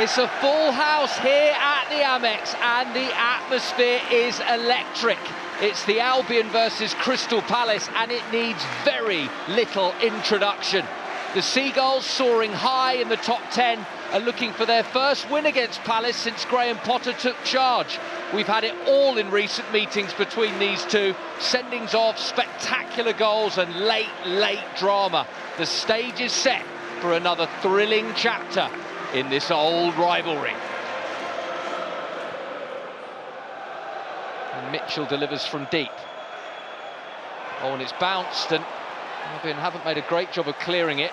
It's a full house here at the Amex, and the atmosphere is electric. It's the Albion versus Crystal Palace, and it needs very little introduction. The Seagulls, soaring high in the top 10, are looking for their first win against Palace since Graham Potter took charge. We've had it all in recent meetings between these two. Sendings off, spectacular goals and late drama. The stage is set for another thrilling chapter in this old rivalry. And Mitchell delivers from deep. Oh, and it's bounced, and Albion haven't made a great job of clearing it.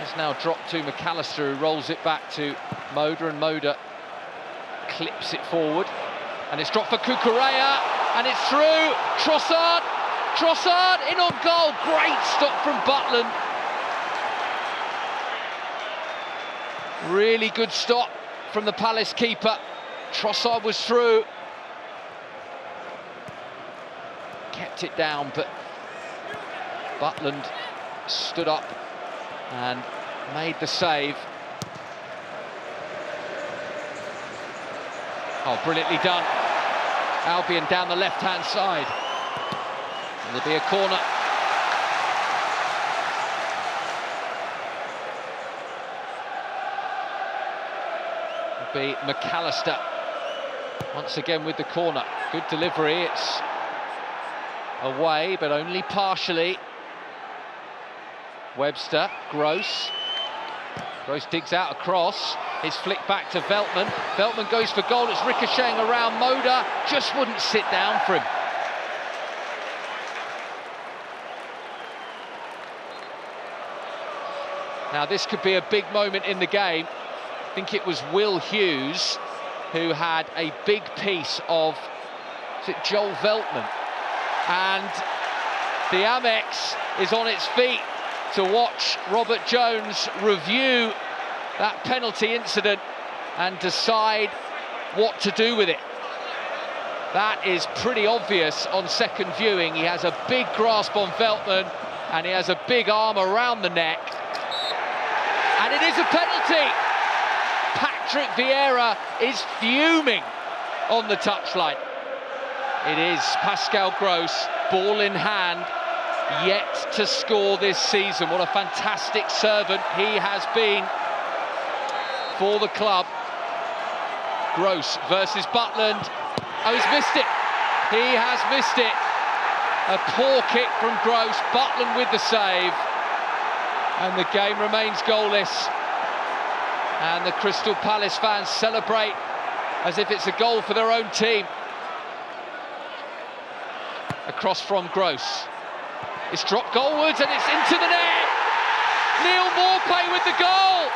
It's now dropped to McAllister, who rolls it back to Moda, and Moda clips it forward. And it's dropped for Cucurella, and it's through. Trossard in on goal. Great stop from Butland. Really good stop from the Palace keeper. Trossard was through. Kept it down, but Butland stood up and made the save. Oh, brilliantly done. Albion down the left-hand side. And there'll be a corner. It'll be McAllister once again with the corner. Good delivery. It's away, but only partially. Webster, Gross digs out across. It's flicked back to Veltman. Veltman goes for goal. It's ricocheting around. Moda just wouldn't sit down for him. Now this could be a big moment in the game. I think it was Will Hughes who had a big piece of, is it Joel Veltman? And the Amex is on its feet to watch Robert Jones review that penalty incident and decide what to do with it. That is pretty obvious on second viewing. He has a big grasp on Veltman, and he has a big arm around the neck. And it is a penalty. Patrick Vieira is fuming on the touchline. It is Pascal Gross, ball in hand, yet to score this season. What a fantastic servant he has been for the club. Gross versus Butland. Oh, he's missed it. He has missed it. A poor kick from Gross. Butland with the save. And the game remains goalless. And the Crystal Palace fans celebrate as if it's a goal for their own team. Across from Gross. It's dropped goalwards and it's into the net. Neil Maupay with the goal.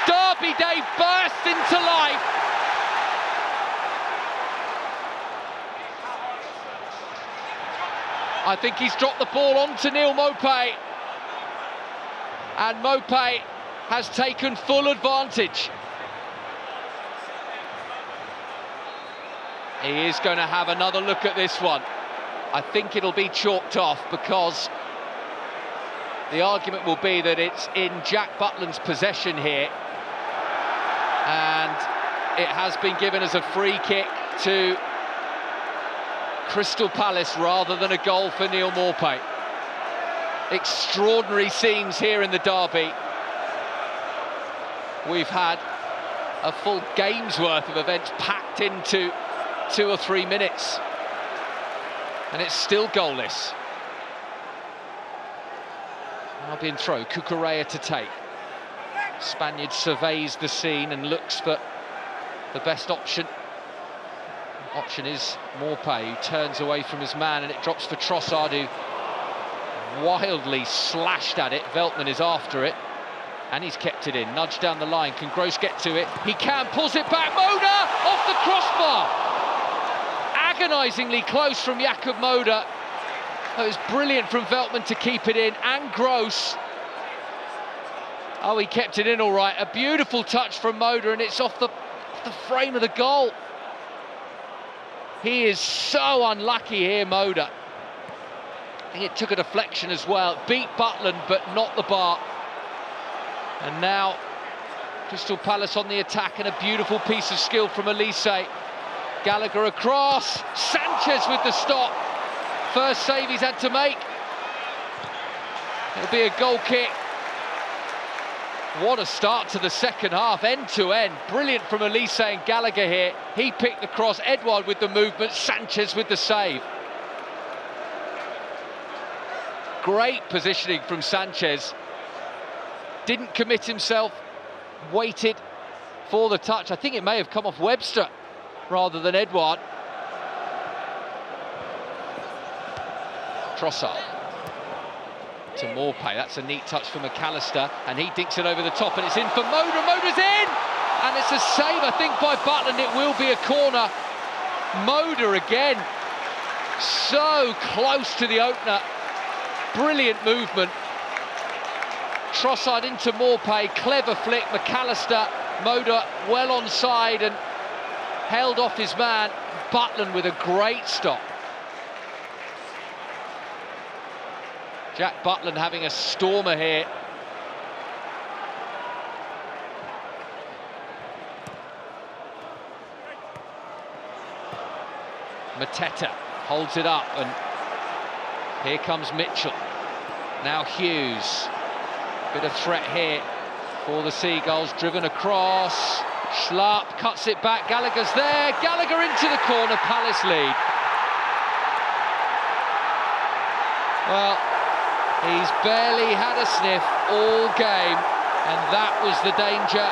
Derby Day burst into life. I think he's dropped the ball onto Neil Maupay. And Maupay has taken full advantage. He is going to have another look at this one. I think it'll be chalked off because the argument will be that it's in Jack Butland's possession here, and it has been given as a free kick to Crystal Palace rather than a goal for Neil Maupay. Extraordinary scenes here in the derby. We've had a full game's worth of events packed into 2 or 3 minutes. And it's still goalless. Albion throw, Cucurella to take. Spaniard surveys the scene and looks for the best option. Option is Maupay, who turns away from his man, and it drops for Trossard, who wildly slashed at it. Veltman is after it, and he's kept it in. Nudge down the line. Can Gross get to it? He can, pulls it back. Moda off the crossbar. Agonisingly close from Jakub Moda. That was brilliant from Veltman to keep it in, and Gross. Oh, he kept it in all right. A beautiful touch from Moda, and it's off the frame of the goal. He is so unlucky here, Moda. I think it took a deflection as well. Beat Butland, but not the bar. And now Crystal Palace on the attack, and a beautiful piece of skill from Elise. Gallagher across, Sanchez with the stop. First save he's had to make. It'll be a goal kick. What a start to the second half, end to end. Brilliant from Elise and Gallagher here. He picked the cross, Edouard with the movement, Sanchez with the save. Great positioning from Sanchez. Didn't commit himself, waited for the touch. I think it may have come off Webster rather than Edouard. Trossard to Maupay, that's a neat touch for McAllister, and he dinks it over the top, and it's in for Moda. Moda's in, and it's a save, I think, by Butland. It will be a corner. Moda again, so close to the opener. Brilliant movement. Trossard into Maupay, clever flick. McAllister, Moda well onside and held off his man. Butland with a great stop. Jack Butland having a stormer here. Mateta holds it up, and here comes Mitchell. Now Hughes. Bit of threat here for the Seagulls, driven across. Schlapp cuts it back, Gallagher's there. Gallagher into the corner, Palace lead. Well, he's barely had a sniff all game, and that was the danger.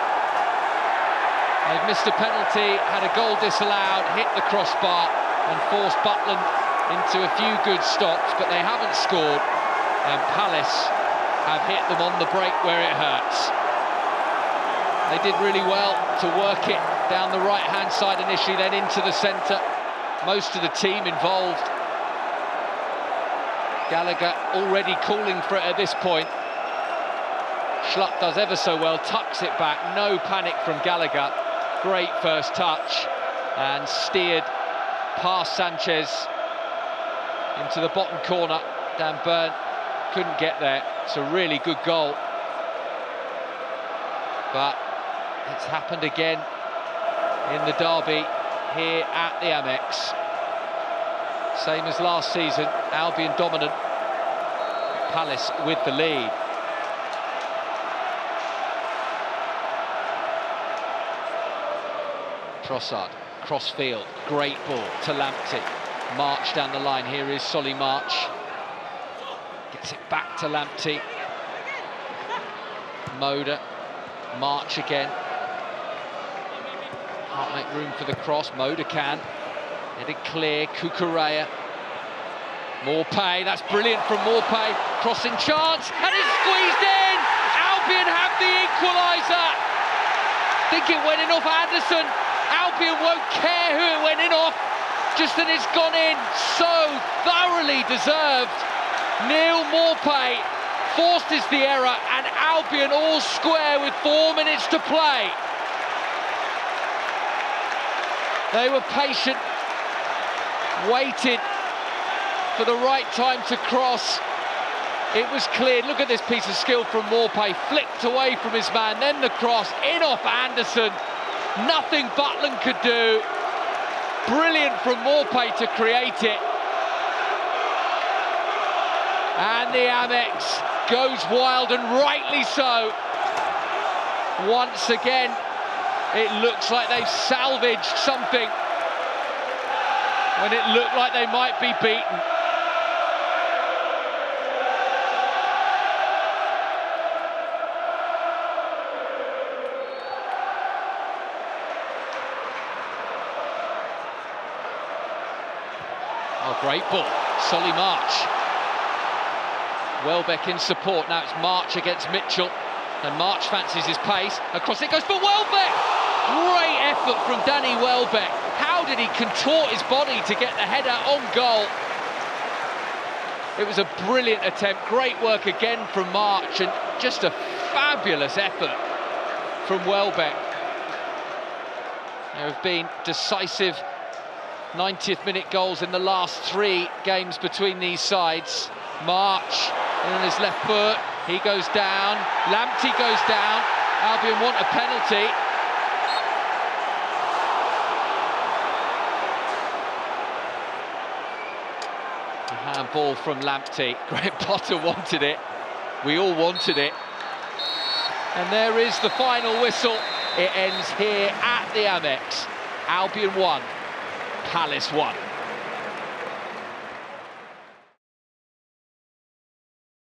They've missed a penalty, had a goal disallowed, hit the crossbar and forced Butland into a few good stops, but they haven't scored, and Palace have hit them on the break where it hurts. They did really well to work it down the right-hand side initially, then into the centre. Most of the team involved. Gallagher already calling for it at this point. Schlapp does ever so well, tucks it back, no panic from Gallagher. Great first touch, and steered past Sanchez into the bottom corner. Dan Burn couldn't get there. It's a really good goal, but it's happened again in the derby here at the Amex. Same as last season, Albion dominant, Palace with the lead. Trossard, cross-field, great ball to Lamptey. March down the line, here is Solly March. Gets it back to Lamptey. Moda, March again. Can't make room for the cross, Moda can. Headed clear, Cucurella. Maupay, that's brilliant from Maupay. Crossing chance, and it's squeezed in! Albion have the equaliser! Think it went in off Anderson. Albion won't care who it went in off, just that it's gone in. So thoroughly deserved. Neil Maupay forces the error, and Albion all square with 4 minutes to play. They were patient, waited for the right time to cross. It was cleared. Look at this piece of skill from Maupay, flicked away from his man, then the cross in off Anderson. Nothing Butland could do. Brilliant from Maupay to create it. And the Amex goes wild, and rightly so. Once again, it looks like they've salvaged something when it looked like they might be beaten. Oh, great ball. Solly March. Welbeck in support. Now it's March against Mitchell. And March fancies his pace. Across it goes for Welbeck! Great effort from Danny Welbeck. How did he contort his body to get the header on goal? It was a brilliant attempt. Great work again from March, and just a fabulous effort from Welbeck. There have been decisive 90th minute goals in the last 3 games between these sides. March on his left foot, he goes down, Lamptey goes down, Albion want a penalty. A handball from Lamptey. Graham Potter wanted it. We all wanted it. And there is the final whistle. It ends here at the Amex. Albion 1, Palace 1.